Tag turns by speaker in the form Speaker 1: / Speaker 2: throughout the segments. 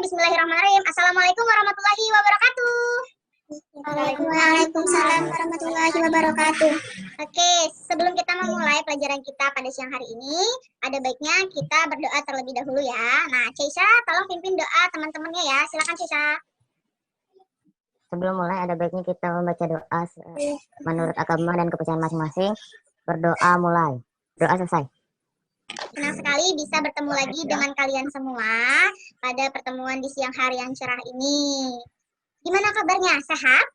Speaker 1: Bismillahirrahmanirrahim. Assalamualaikum warahmatullahi wabarakatuh.
Speaker 2: Waalaikumsalam warahmatullahi wabarakatuh.
Speaker 1: Oke, sebelum kita memulai pelajaran kita pada siang hari ini, ada baiknya kita berdoa terlebih dahulu ya. Nah, Ceisa, tolong pimpin doa teman-temannya ya. Silakan Ceisa.
Speaker 3: Sebelum mulai, ada baiknya kita membaca doa menurut agama dan kepercayaan masing-masing. Berdoa mulai. Doa selesai.
Speaker 1: Senang sekali bisa bertemu lagi dengan kalian semua pada pertemuan di siang hari yang cerah ini. Gimana kabarnya? Sehat?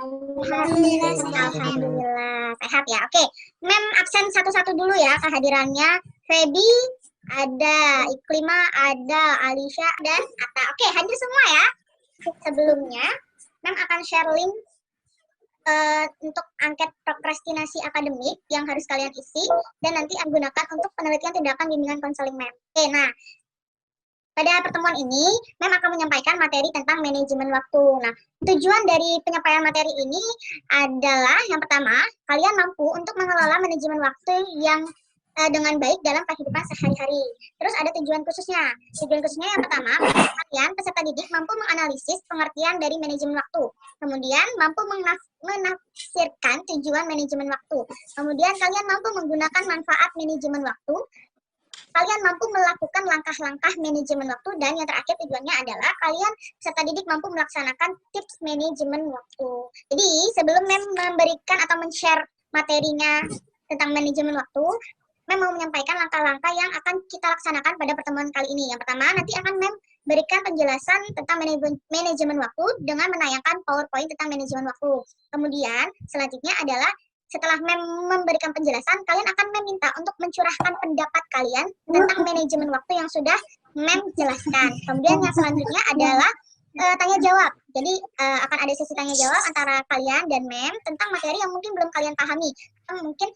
Speaker 2: Alhamdulillah.
Speaker 1: Alhamdulillah. Sehat ya. Oke, Mem absen satu-satu dulu ya kehadirannya. Feby ada, Iklima ada, Alisha dan Atta. Oke, hadir semua ya. Sebelumnya, Mem akan share link untuk angket prokrastinasi akademik yang harus kalian isi dan nanti gunakan untuk penelitian tindakan bimbingan konseling Mem. Oke, nah pada pertemuan ini Mem akan menyampaikan materi tentang manajemen waktu. Nah, tujuan dari penyampaian materi ini adalah yang pertama, kalian mampu untuk mengelola manajemen waktu yang dengan baik dalam kehidupan sehari-hari. Terus ada tujuan khususnya. Tujuan khususnya yang pertama, kalian peserta didik mampu menganalisis pengertian dari manajemen waktu. Kemudian mampu menafsirkan tujuan manajemen waktu. Kemudian kalian mampu menggunakan manfaat manajemen waktu. Kalian mampu melakukan langkah-langkah manajemen waktu. Dan yang terakhir tujuannya adalah kalian peserta didik mampu melaksanakan tips manajemen waktu. Jadi sebelum Mem memberikan atau men-share materinya tentang manajemen waktu, Mem mau menyampaikan langkah-langkah yang akan kita laksanakan pada pertemuan kali ini. Yang pertama, nanti akan Mem berikan penjelasan tentang manajemen waktu dengan menayangkan PowerPoint tentang manajemen waktu. Kemudian, selanjutnya adalah setelah Mem memberikan penjelasan, kalian akan meminta untuk mencurahkan pendapat kalian tentang manajemen waktu yang sudah Mem jelaskan. Kemudian yang selanjutnya adalah tanya jawab. Jadi akan ada sesi tanya jawab antara kalian dan Mem tentang materi yang mungkin belum kalian pahami. Mungkin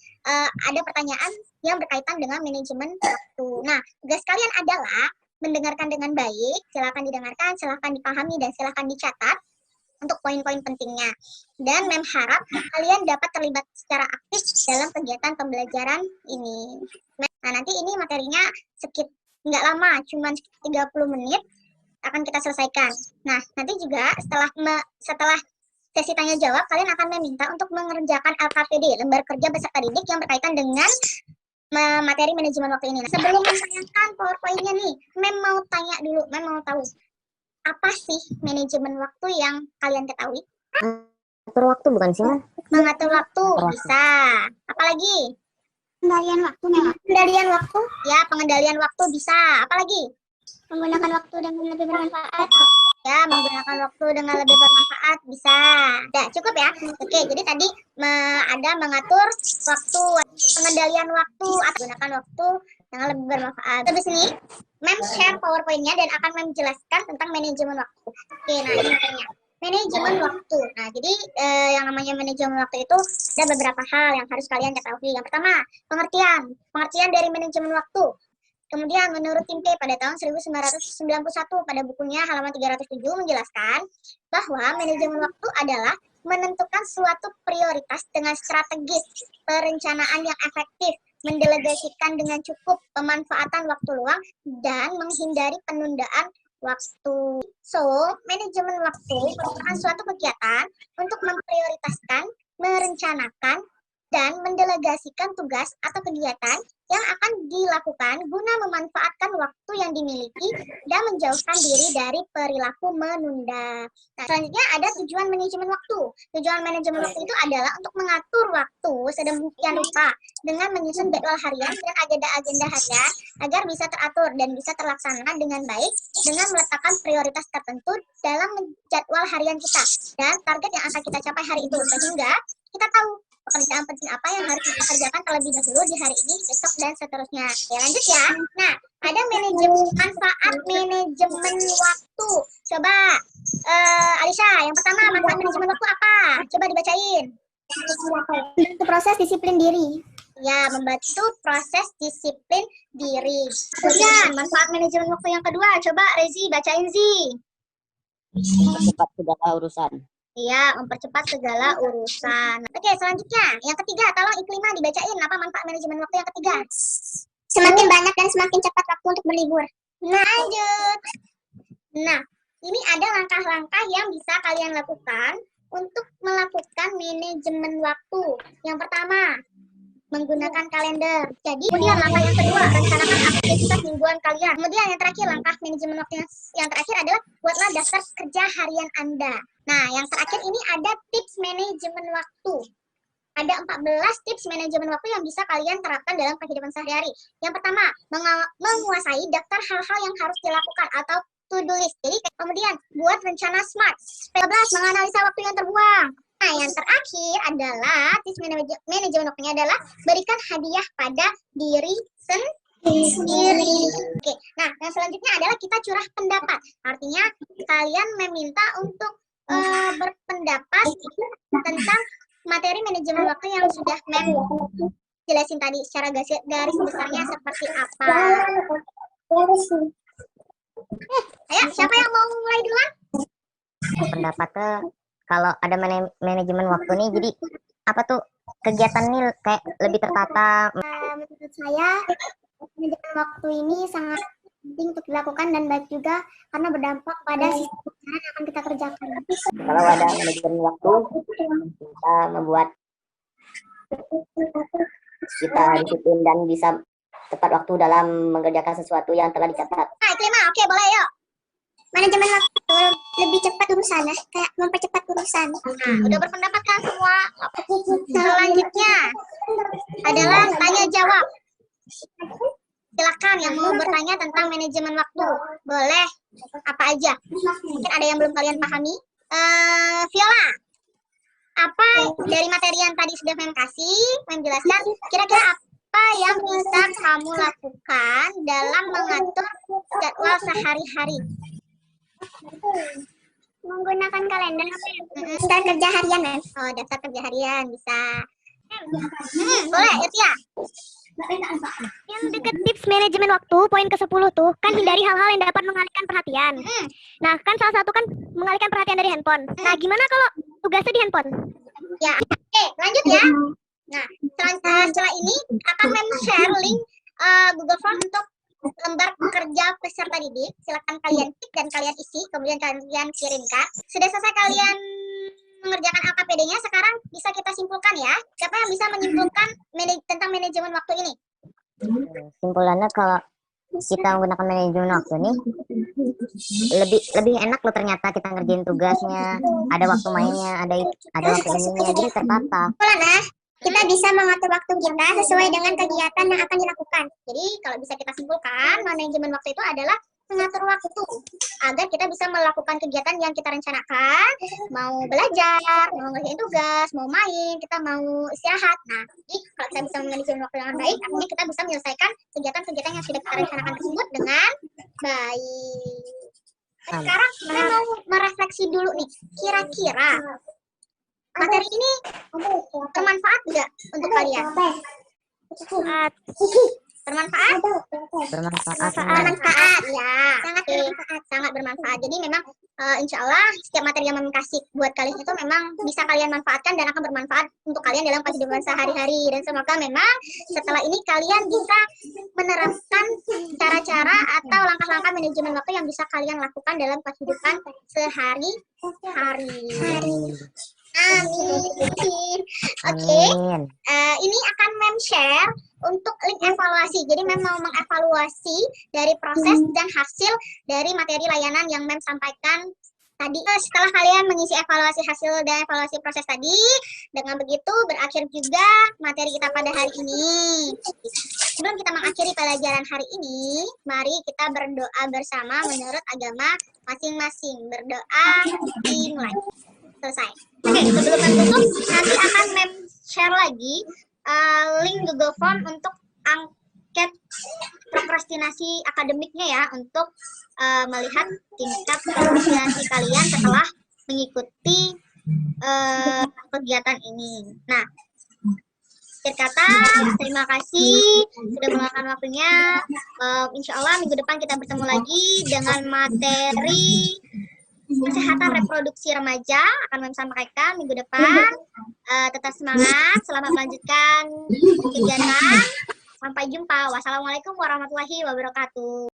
Speaker 1: ada pertanyaan yang berkaitan dengan manajemen waktu. Nah, tugas kalian adalah mendengarkan dengan baik. Silakan didengarkan, silakan dipahami, dan silakan dicatat untuk poin-poin pentingnya. Dan Mem harap kalian dapat terlibat secara aktif dalam kegiatan pembelajaran ini. Nah, nanti ini materinya nggak lama, cuma 30 menit akan kita selesaikan. Nah, nanti juga setelah sesi tanya jawab, kalian akan meminta untuk mengerjakan LKPD, lembar kerja peserta didik yang berkaitan dengan materi manajemen waktu ini. Nah, sebelum menayangkan PowerPoint-nya nih, Mem mau tanya dulu, Mem mau tahu apa sih manajemen waktu yang kalian ketahui?
Speaker 3: Mengatur waktu bukan sih, Man?
Speaker 1: Mengatur waktu bisa. Apalagi?
Speaker 2: Pengendalian waktu, Mem.
Speaker 1: Pengendalian waktu? Ya, pengendalian waktu bisa. Apalagi?
Speaker 2: Menggunakan waktu dengan lebih bermanfaat.
Speaker 1: Ya, menggunakan waktu dengan lebih bermanfaat bisa. Ya, cukup ya. Oke, jadi tadi ada mengatur waktu, pengendalian waktu, atau menggunakan waktu dengan lebih bermanfaat. Habis ini, Mem share PowerPoint-nya dan akan Mem jelaskan tentang manajemen waktu. Oke, nah ini materinya. Manajemen waktu. Nah, jadi yang namanya manajemen waktu itu ada beberapa hal yang harus kalian ketahui. Yang pertama, pengertian dari manajemen waktu. Kemudian menurut tim P pada tahun 1991 pada bukunya halaman 307 menjelaskan bahwa manajemen waktu adalah menentukan suatu prioritas dengan strategis, perencanaan yang efektif, mendelegasikan dengan cukup, pemanfaatan waktu luang, dan menghindari penundaan waktu. So, manajemen waktu merupakan suatu kegiatan untuk memprioritaskan, merencanakan, dan mendelegasikan tugas atau kegiatan yang akan dilakukan guna memanfaatkan waktu yang dimiliki dan menjauhkan diri dari perilaku menunda. Nah, selanjutnya ada tujuan manajemen waktu. Tujuan manajemen waktu itu adalah untuk mengatur waktu sedemikian rupa dengan menyusun jadwal harian dan agenda-agenda harian agar bisa teratur dan bisa terlaksana dengan baik dengan meletakkan prioritas tertentu dalam jadwal harian kita dan target yang akan kita capai hari itu sehingga kita tahu pekerjaan penting apa yang harus kita kerjakan terlebih dahulu di hari ini, besok, dan seterusnya. Ya, lanjut ya. Nah, ada manfaat manajemen waktu. Coba, Alisha, yang pertama, manfaat manajemen waktu apa? Coba dibacain.
Speaker 2: Membantu proses disiplin diri.
Speaker 1: Ya, membantu proses disiplin diri. Kemudian, manfaat manajemen waktu yang kedua. Coba, Rezi, bacain, Zi.
Speaker 3: Mempercepat segala urusan.
Speaker 1: Iya, mempercepat segala urusan. Oke, selanjutnya. Yang ketiga, tolong Iklima dibacain apa manfaat manajemen waktu yang ketiga.
Speaker 2: Semakin banyak dan semakin cepat waktu untuk berlibur.
Speaker 1: Lanjut. Nah, ini ada langkah-langkah yang bisa kalian lakukan untuk melakukan manajemen waktu. Yang pertama, menggunakan kalender. Jadi, kemudian langkah yang kedua, rencanakan aktivitas mingguan kalian. Kemudian yang terakhir, langkah manajemen waktu yang terakhir adalah buatlah daftar kerja harian Anda. Nah, yang terakhir ini ada tips manajemen waktu. Ada 14 tips manajemen waktu yang bisa kalian terapkan dalam kehidupan sehari-hari. Yang pertama, menguasai daftar hal-hal yang harus dilakukan atau to-do list. Jadi, kemudian buat rencana SMART. 15, menganalisa waktu yang terbuang. Nah, yang terakhir adalah tips manajemen waktunya adalah berikan hadiah pada diri sendiri. Oke, nah yang selanjutnya adalah kita curah pendapat. Artinya kalian meminta untuk berpendapat tentang materi manajemen waktu yang sudah jelasin tadi secara garis besarnya seperti apa. Ayo, siapa yang mau mulai duluan?
Speaker 3: Pendapatnya kalau ada manajemen waktu nih, jadi apa tuh kegiatan nih kayak lebih tertata.
Speaker 2: Menurut saya, manajemen waktu ini sangat penting untuk dilakukan dan baik juga karena berdampak pada sistem pekerjaan yang akan kita kerjakan.
Speaker 3: Kalau ada manajemen waktu, kita membuat kita disiplin dan bisa tepat waktu dalam mengerjakan sesuatu yang telah dicatat.
Speaker 1: Nah, Iklima, oke boleh yuk.
Speaker 2: Manajemen waktu lebih cepat urusan, kayak mempercepat urusan.
Speaker 1: Nah, udah berpendapat kan semua? Selanjutnya adalah tanya jawab. Silakan yang mau bertanya tentang manajemen waktu. Boleh apa aja. Mungkin ada yang belum kalian pahami. Viola, apa dari materi yang tadi sudah Mem kasih, Mem jelaskan, kira-kira apa yang bisa kamu lakukan dalam mengatur jadwal sehari-hari?
Speaker 2: Menggunakan kalender, daftar kerja harian.
Speaker 1: Oh, daftar kerja harian bisa. Boleh, Irtia.
Speaker 4: Yang dekat tips manajemen waktu, poin ke-10 tuh, kan hindari hal-hal yang dapat mengalihkan perhatian. Nah, kan salah satu kan mengalihkan perhatian dari handphone. Nah, gimana kalau tugasnya di handphone?
Speaker 1: Ya, oke, lanjut ya. Nah, setelah ini akan share link Google Form untuk lembar kerja peserta didik. Silakan kalian klik dan kalian isi, kemudian kalian kirimkan. Sudah selesai kalian mengerjakan LKPD-nya, sekarang bisa kita simpulkan ya. Siapa yang bisa menyimpulkan tentang manajemen waktu ini?
Speaker 3: Simpulannya kalau kita menggunakan manajemen waktu nih lebih enak loh, ternyata kita ngerjain tugasnya, ada waktu mainnya, ada waktu ininya, jadi tertata.
Speaker 2: Simpulannya, kita bisa mengatur waktu kita sesuai dengan kegiatan yang akan dilakukan.
Speaker 1: Jadi kalau bisa kita simpulkan, manajemen waktu itu adalah mengatur waktu agar kita bisa melakukan kegiatan yang kita rencanakan, mau belajar, mau ngerjain tugas, mau main, kita mau istirahat. Nah, jadi kalau kita bisa manajemen waktu dengan baik, artinya kita bisa menyelesaikan kegiatan-kegiatan yang sudah kita rencanakan tersebut dengan baik. Sekarang kita mau merefleksi dulu nih, kira-kira materi ini bermanfaat nggak untuk kalian? Bermanfaat? Bermanfaat ya, sangat bermanfaat. Jadi memang insya Allah setiap materi yang kasih buat kalian itu memang bisa kalian manfaatkan dan akan bermanfaat untuk kalian dalam kehidupan sehari-hari. Dan semoga memang setelah ini kalian bisa menerapkan cara-cara atau langkah-langkah manajemen waktu yang bisa kalian lakukan dalam kehidupan sehari-hari. Amin. Oke. Ini akan Mem share untuk link evaluasi. Jadi Mem mau mengevaluasi dari proses dan hasil dari materi layanan yang Mem sampaikan tadi. Setelah kalian mengisi evaluasi hasil dan evaluasi proses tadi, dengan begitu berakhir juga materi kita pada hari ini. Sebelum kita mengakhiri pelajaran hari ini, mari kita berdoa bersama menurut agama masing-masing. Berdoa dimulai. Selesai. Oke, sebelum menutup, nanti akan Mem share lagi link Google Form untuk angket prokrastinasi akademiknya ya, untuk melihat tingkat prokrastinasi kalian setelah mengikuti kegiatan ini. Nah, akhir kata, terima kasih sudah meluangkan waktunya. Insya Allah minggu depan kita bertemu lagi dengan materi kesehatan reproduksi remaja akan Mem sampaikan minggu depan. Tetap semangat, selamat melanjutkan kegiatan. Sampai jumpa. Wassalamualaikum warahmatullahi wabarakatuh.